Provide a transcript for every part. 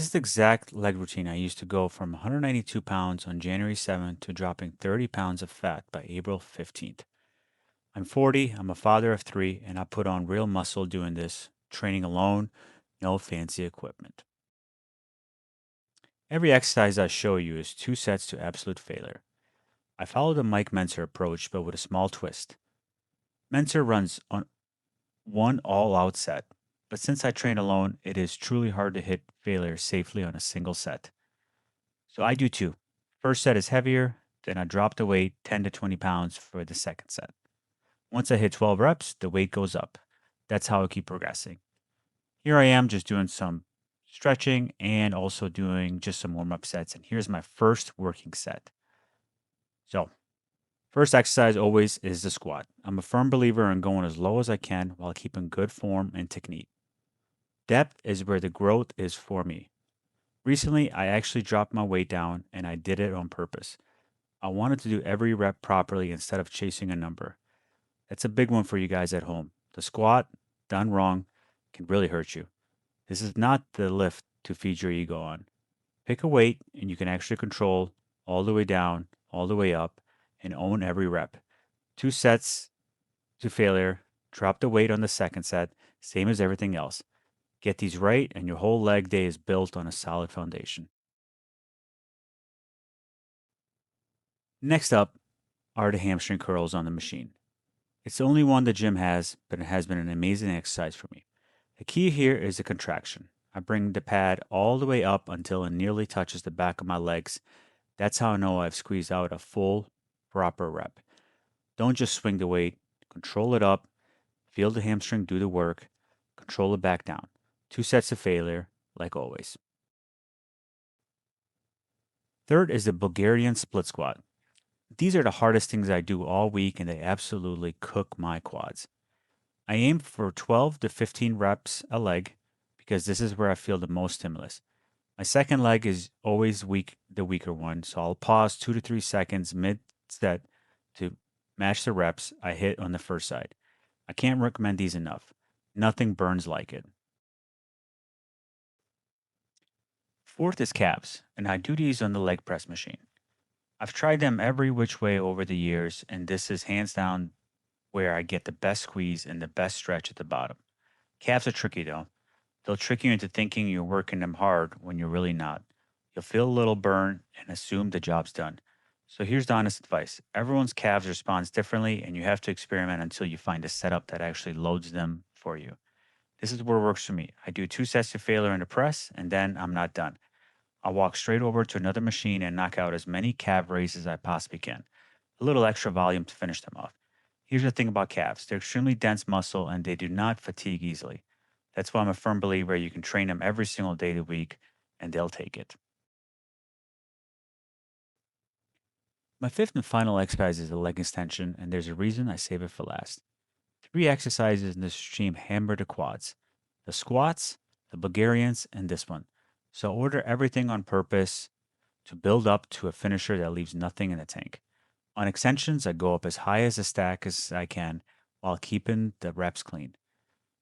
This is the exact leg routine I used to go from 192 pounds on January 7th to dropping 30 pounds of fat by April 15th. I'm 40, I'm a father of three, and I put on real muscle doing this, training alone, no fancy equipment. Every exercise I show you is 2 sets to absolute failure. I follow the Mike Mentzer approach, but with a small twist. Mentzer runs on one all out set, but since I train alone, it is truly hard to hit failure safely on a single set. So I do two. First set is heavier, then I drop the weight 10 to 20 pounds for the second set. Once I hit 12 reps, the weight goes up. That's how I keep progressing. Here I am just doing some stretching and also doing just some warm up sets. And here's my first working set. So, first exercise always is the squat. I'm a firm believer in going as low as I can while keeping good form and technique. Depth is where the growth is for me. Recently, I actually dropped my weight down and I did it on purpose. I wanted to do every rep properly instead of chasing a number. That's a big one for you guys at home. The squat, done wrong, can really hurt you. This is not the lift to feed your ego on. Pick a weight and you can actually control all the way down, all the way up, and own every rep. 2 sets to failure. Drop the weight on the second set, same as everything else. Get these right, and your whole leg day is built on a solid foundation. Next up are the hamstring curls on the machine. It's the only one the gym has, but it has been an amazing exercise for me. The key here is the contraction. I bring the pad all the way up until it nearly touches the back of my legs. That's how I know I've squeezed out a full, proper rep. Don't just swing the weight, control it up, feel the hamstring do the work, control it back down. 2 sets of failure, like always. Third is the Bulgarian split squat. These are the hardest things I do all week, and they absolutely cook my quads. I aim for 12 to 15 reps a leg because this is where I feel the most stimulus. My second leg is always the weaker one, so I'll pause 2 to 3 seconds mid set to match the reps I hit on the first side. I can't recommend these enough. Nothing burns like it. Fourth is calves, and I do these on the leg press machine. I've tried them every which way over the years, and this is hands down where I get the best squeeze and the best stretch at the bottom. Calves are tricky though. They'll trick you into thinking you're working them hard when you're really not. You'll feel a little burn and assume the job's done. So here's the honest advice. Everyone's calves responds differently, and you have to experiment until you find a setup that actually loads them for you. This is where it works for me. I do 2 sets to failure in the press, and then I'm not done. I'll walk straight over to another machine and knock out as many calf raises as I possibly can. A little extra volume to finish them off. Here's the thing about calves, they're extremely dense muscle and they do not fatigue easily. That's why I'm a firm believer you can train them every single day of the week and they'll take it. My fifth and final exercise is a leg extension, and there's a reason I save it for last. Three exercises in this stream hammer the quads: the squats, the Bulgarians, and this one. So order everything on purpose to build up to a finisher that leaves nothing in the tank. On extensions, I go up as high as the stack as I can while keeping the reps clean.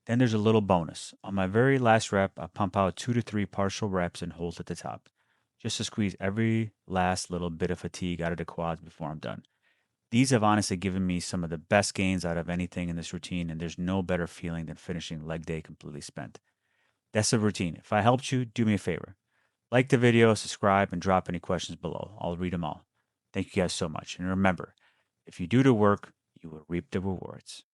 Then there's a little bonus. On my very last rep, I pump out 2 to 3 partial reps and hold at the top, just to squeeze every last little bit of fatigue out of the quads before I'm done. These have honestly given me some of the best gains out of anything in this routine, and there's no better feeling than finishing leg day completely spent. That's the routine. If I helped you, do me a favor. Like the video, subscribe, and drop any questions below. I'll read them all. Thank you guys so much. And remember, if you do the work, you will reap the rewards.